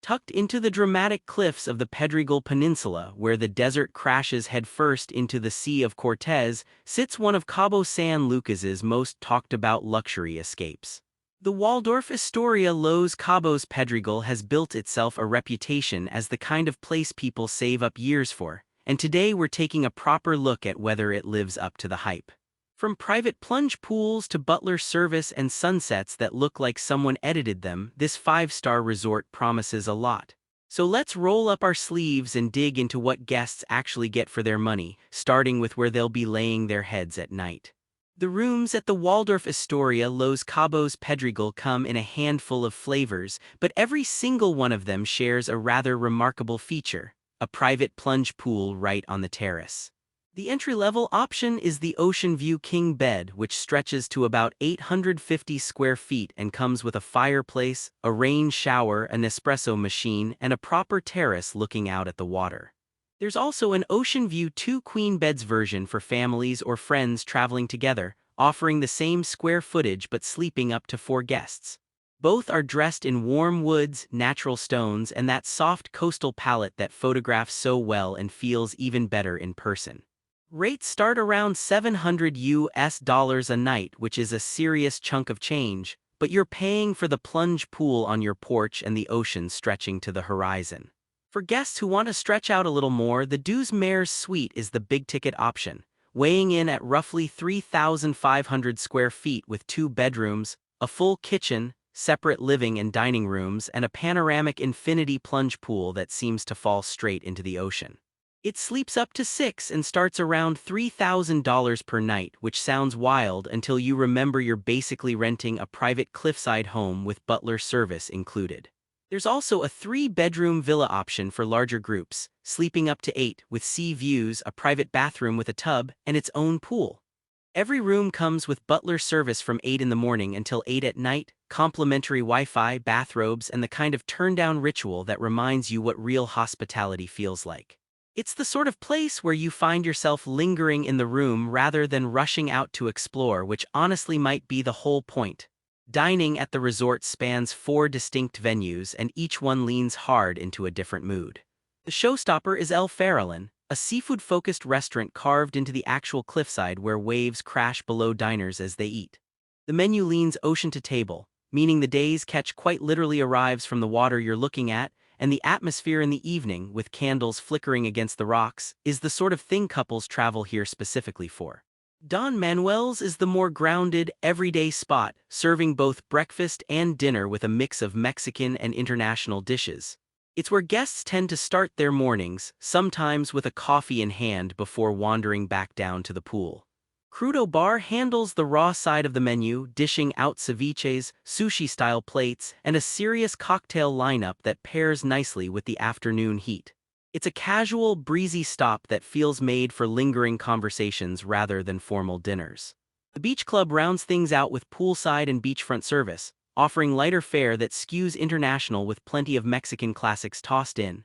Tucked into the dramatic cliffs of the Pedregal Peninsula, where the desert crashes headfirst into the Sea of Cortez, sits one of Cabo San Lucas's most talked-about luxury escapes. The Waldorf Astoria Los Cabos Pedregal has built itself a reputation as the kind of place people save up years for, and today we're taking a proper look at whether it lives up to the hype. From private plunge pools to butler service and sunsets that look like someone edited them, this five-star resort promises a lot. So let's roll up our sleeves and dig into what guests actually get for their money, starting with where they'll be laying their heads at night. The rooms at the Waldorf Astoria Los Cabos Pedregal come in a handful of flavors, but every single one of them shares a rather remarkable feature: a private plunge pool right on the terrace. The entry-level option is the Ocean View King Bed, which stretches to about 850 square feet and comes with a fireplace, a rain shower, an espresso machine, and a proper terrace looking out at the water. There's also an Ocean View 2 Queen Beds version for families or friends traveling together, offering the same square footage but sleeping up to 4 guests. Both are dressed in warm woods, natural stones, and that soft coastal palette that photographs so well and feels even better in person. Rates start around $700 a night, which is a serious chunk of change, but you're paying for the plunge pool on your porch and the ocean stretching to the horizon. For guests who want to stretch out a little more, the Deux Mers Suite is the big-ticket option, weighing in at roughly 3,500 square feet with 2 bedrooms, a full kitchen, separate living and dining rooms, and a panoramic infinity plunge pool that seems to fall straight into the ocean. It sleeps up to 6 and starts around $3,000 per night, which sounds wild until you remember you're basically renting a private cliffside home with butler service included. There's also a 3-bedroom villa option for larger groups, sleeping up to 8, with sea views, a private bathroom with a tub, and its own pool. Every room comes with butler service from 8 in the morning until 8 at night, complimentary Wi-Fi, bathrobes, and the kind of turn-down ritual that reminds you what real hospitality feels like. It's the sort of place where you find yourself lingering in the room rather than rushing out to explore, which honestly might be the whole point. Dining at the resort spans 4 distinct venues, and each one leans hard into a different mood. The showstopper is El Farallon, a seafood-focused restaurant carved into the actual cliffside where waves crash below diners as they eat. The menu leans ocean to table, meaning the day's catch quite literally arrives from the water you're looking at, and the atmosphere in the evening, with candles flickering against the rocks, is the sort of thing couples travel here specifically for. Don Manuel's is the more grounded, everyday spot, serving both breakfast and dinner with a mix of Mexican and international dishes. It's where guests tend to start their mornings, sometimes with a coffee in hand before wandering back down to the pool. Crudo Bar handles the raw side of the menu, dishing out ceviches, sushi-style plates, and a serious cocktail lineup that pairs nicely with the afternoon heat. It's a casual, breezy stop that feels made for lingering conversations rather than formal dinners. The Beach Club rounds things out with poolside and beachfront service, offering lighter fare that skews international with plenty of Mexican classics tossed in.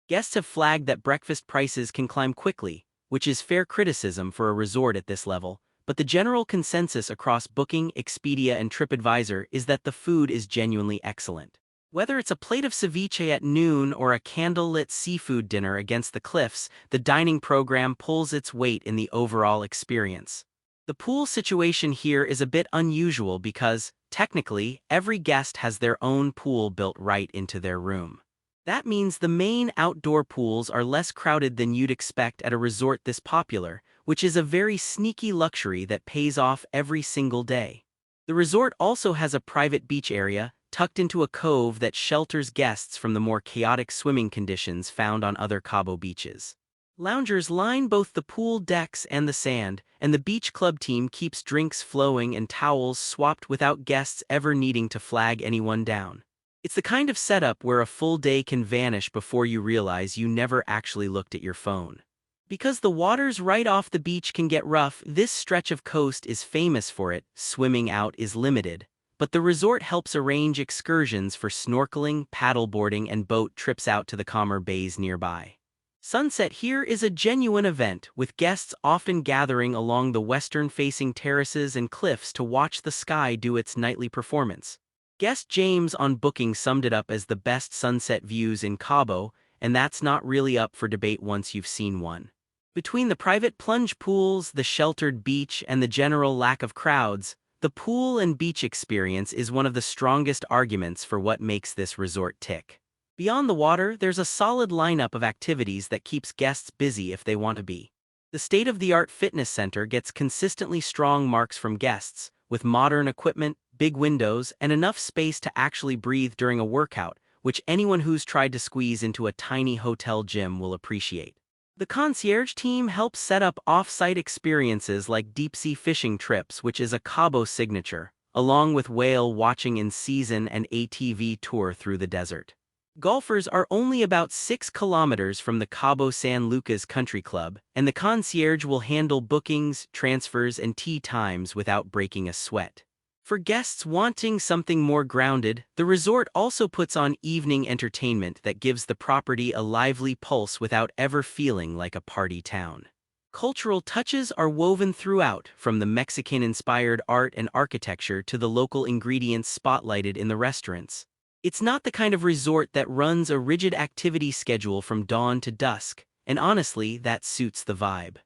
Guests have flagged that breakfast prices can climb quickly, which is fair criticism for a resort at this level, but the general consensus across Booking, Expedia, and TripAdvisor is that the food is genuinely excellent. Whether it's a plate of ceviche at noon or a candlelit seafood dinner against the cliffs, the dining program pulls its weight in the overall experience. The pool situation here is a bit unusual because, technically, every guest has their own pool built right into their room. That means the main outdoor pools are less crowded than you'd expect at a resort this popular, which is a very sneaky luxury that pays off every single day. The resort also has a private beach area, tucked into a cove that shelters guests from the more chaotic swimming conditions found on other Cabo beaches. Loungers line both the pool decks and the sand, and the beach club team keeps drinks flowing and towels swapped without guests ever needing to flag anyone down. It's the kind of setup where a full day can vanish before you realize you never actually looked at your phone. Because the waters right off the beach can get rough, this stretch of coast is famous for it. Swimming out is limited, but the resort helps arrange excursions for snorkeling, paddleboarding, and boat trips out to the calmer bays nearby. Sunset here is a genuine event, with guests often gathering along the western-facing terraces and cliffs to watch the sky do its nightly performance. Guest James on Booking summed it up as the best sunset views in Cabo, and that's not really up for debate once you've seen one. Between the private plunge pools, the sheltered beach, and the general lack of crowds, the pool and beach experience is one of the strongest arguments for what makes this resort tick. Beyond the water, there's a solid lineup of activities that keeps guests busy if they want to be. The state-of-the-art fitness center gets consistently strong marks from guests, with modern equipment, big windows, and enough space to actually breathe during a workout, which anyone who's tried to squeeze into a tiny hotel gym will appreciate. The concierge team helps set up off-site experiences like deep-sea fishing trips, which is a Cabo signature, along with whale watching in season and ATV tour through the desert. Golfers are only about 6 kilometers from the Cabo San Lucas Country Club, and the concierge will handle bookings, transfers, and tee times without breaking a sweat. For guests wanting something more grounded, the resort also puts on evening entertainment that gives the property a lively pulse without ever feeling like a party town. Cultural touches are woven throughout, from the Mexican-inspired art and architecture to the local ingredients spotlighted in the restaurants. It's not the kind of resort that runs a rigid activity schedule from dawn to dusk, and honestly, that suits the vibe.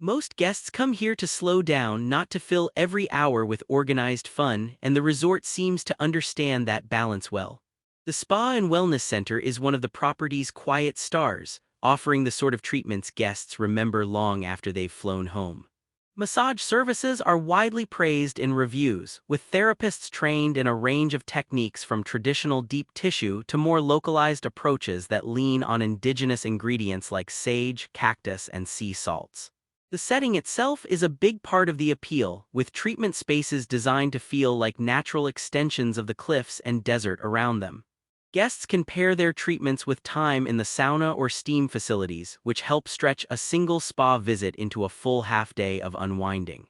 Most guests come here to slow down, not to fill every hour with organized fun, and the resort seems to understand that balance well. The Spa and Wellness Center is one of the property's quiet stars, offering the sort of treatments guests remember long after they've flown home. Massage services are widely praised in reviews, with therapists trained in a range of techniques from traditional deep tissue to more localized approaches that lean on indigenous ingredients like sage, cactus, and sea salts. The setting itself is a big part of the appeal, with treatment spaces designed to feel like natural extensions of the cliffs and desert around them. Guests can pair their treatments with time in the sauna or steam facilities, which help stretch a single spa visit into a full half-day of unwinding.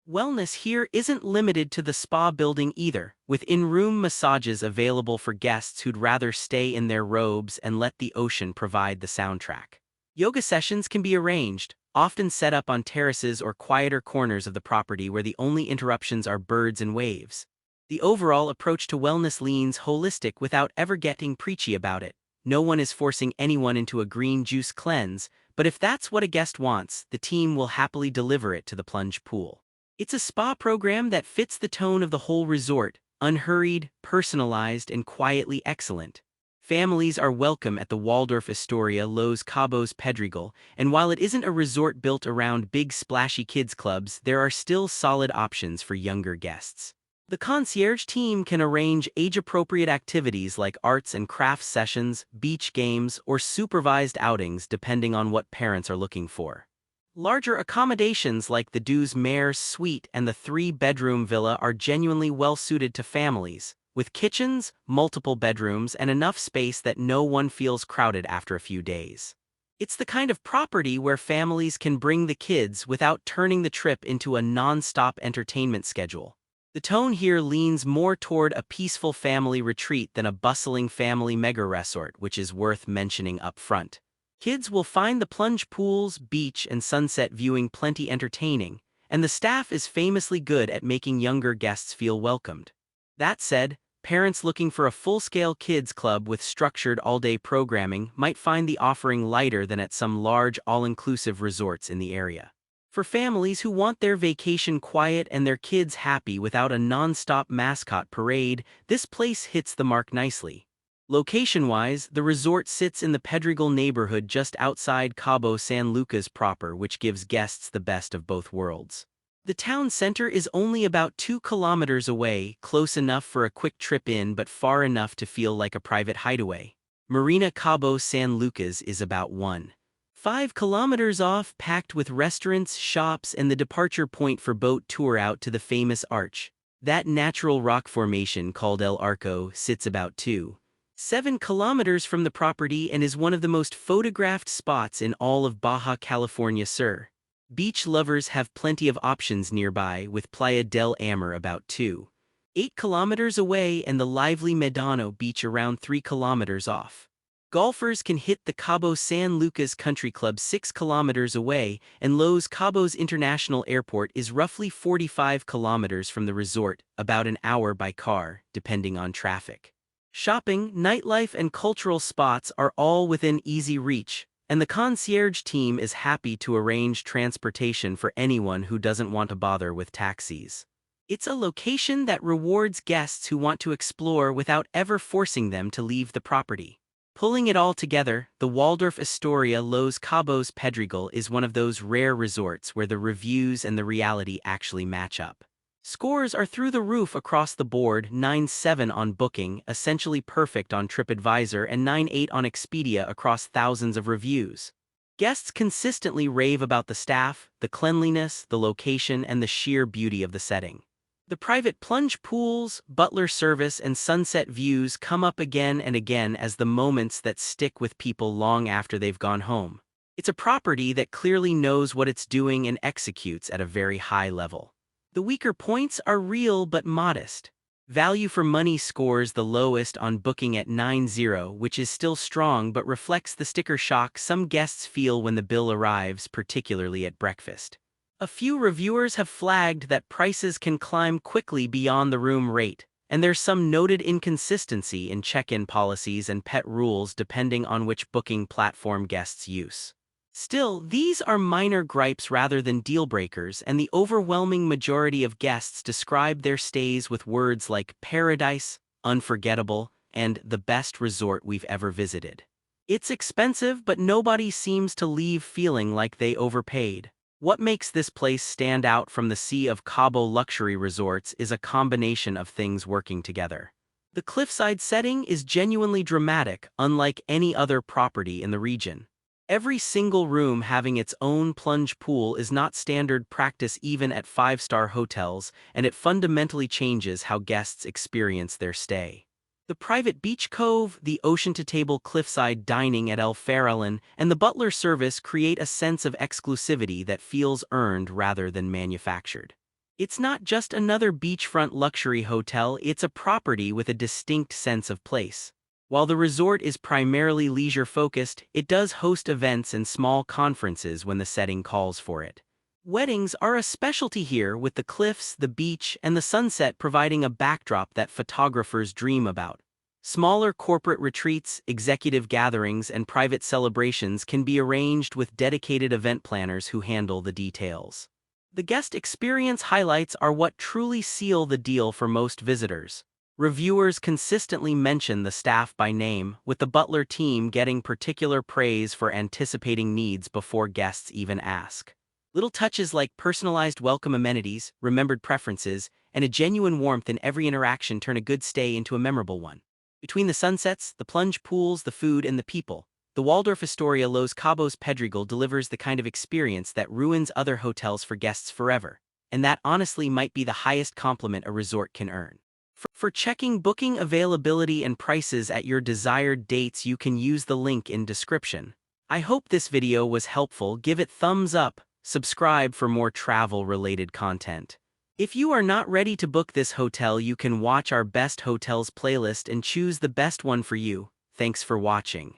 Wellness here isn't limited to the spa building either, with in-room massages available for guests who'd rather stay in their robes and let the ocean provide the soundtrack. Yoga sessions can be arranged, often set up on terraces or quieter corners of the property where the only interruptions are birds and waves. The overall approach to wellness leans holistic without ever getting preachy about it. No one is forcing anyone into a green juice cleanse, but if that's what a guest wants, the team will happily deliver it to the plunge pool. It's a spa program that fits the tone of the whole resort, unhurried, personalized, and quietly excellent. Families are welcome at the Waldorf Astoria Los Cabos Pedregal, and while it isn't a resort built around big splashy kids clubs, there are still solid options for younger guests. The concierge team can arrange age-appropriate activities like arts and crafts sessions, beach games, or supervised outings depending on what parents are looking for. Larger accommodations like the Deux Mers Suite and the 3-bedroom villa are genuinely well-suited to families, with kitchens, multiple bedrooms, and enough space that no one feels crowded after a few days. It's the kind of property where families can bring the kids without turning the trip into a non-stop entertainment schedule. The tone here leans more toward a peaceful family retreat than a bustling family mega-resort, which is worth mentioning up front. Kids will find the plunge pools, beach, and sunset viewing plenty entertaining, and the staff is famously good at making younger guests feel welcomed. That said, parents looking for a full-scale kids club with structured all-day programming might find the offering lighter than at some large all-inclusive resorts in the area. For families who want their vacation quiet and their kids happy without a non-stop mascot parade, this place hits the mark nicely. Location-wise, the resort sits in the Pedregal neighborhood just outside Cabo San Lucas proper, which gives guests the best of both worlds. The town center is only about 2 kilometers away, close enough for a quick trip in but far enough to feel like a private hideaway. Marina Cabo San Lucas is about 1.5 kilometers off, packed with restaurants, shops, and the departure point for boat tour out to the famous arch. That natural rock formation called El Arco sits about 2.7 kilometers from the property and is one of the most photographed spots in all of Baja California Sur. Beach lovers have plenty of options nearby, with Playa del Amor about 2.8 kilometers away and the lively Medano Beach around 3 kilometers off. Golfers can hit the Cabo San Lucas Country Club 6 kilometers away, and Los Cabos International Airport is roughly 45 kilometers from the resort, about an hour by car, depending on traffic. Shopping, nightlife, and cultural spots are all within easy reach, and the concierge team is happy to arrange transportation for anyone who doesn't want to bother with taxis. It's a location that rewards guests who want to explore without ever forcing them to leave the property. Pulling it all together, the Waldorf Astoria Los Cabos Pedregal is one of those rare resorts where the reviews and the reality actually match up. Scores are through the roof across the board: 9.7 on Booking, essentially perfect on TripAdvisor, and 9.8 on Expedia across thousands of reviews. Guests consistently rave about the staff, the cleanliness, the location, and the sheer beauty of the setting. The private plunge pools, butler service, and sunset views come up again and again as the moments that stick with people long after they've gone home. It's a property that clearly knows what it's doing and executes at a very high level. The weaker points are real but modest. Value for money scores the lowest on Booking at 9.0, which is still strong but reflects the sticker shock some guests feel when the bill arrives, particularly at breakfast. A few reviewers have flagged that prices can climb quickly beyond the room rate, and there's some noted inconsistency in check-in policies and pet rules depending on which booking platform guests use. Still, these are minor gripes rather than deal-breakers, and the overwhelming majority of guests describe their stays with words like paradise, unforgettable, and the best resort we've ever visited. It's expensive, but nobody seems to leave feeling like they overpaid. What makes this place stand out from the sea of Cabo luxury resorts is a combination of things working together. The cliffside setting is genuinely dramatic, unlike any other property in the region. Every single room having its own plunge pool is not standard practice even at five-star hotels, and it fundamentally changes how guests experience their stay. The private beach cove, the ocean-to-table cliffside dining at El Farallon, and the butler service create a sense of exclusivity that feels earned rather than manufactured. It's not just another beachfront luxury hotel, it's a property with a distinct sense of place. While the resort is primarily leisure-focused, it does host events and small conferences when the setting calls for it. Weddings are a specialty here, with the cliffs, the beach, and the sunset providing a backdrop that photographers dream about. Smaller corporate retreats, executive gatherings, and private celebrations can be arranged with dedicated event planners who handle the details. The guest experience highlights are what truly seal the deal for most visitors. Reviewers consistently mention the staff by name, with the butler team getting particular praise for anticipating needs before guests even ask. Little touches like personalized welcome amenities, remembered preferences, and a genuine warmth in every interaction turn a good stay into a memorable one. Between the sunsets, the plunge pools, the food, and the people, the Waldorf Astoria Los Cabos Pedregal delivers the kind of experience that ruins other hotels for guests forever, and that honestly might be the highest compliment a resort can earn. For checking booking availability and prices at your desired dates, you can use the link in description. I hope this video was helpful. Give it thumbs up, subscribe for more travel-related content. If you are not ready to book this hotel, you can watch our best hotels playlist and choose the best one for you. Thanks for watching.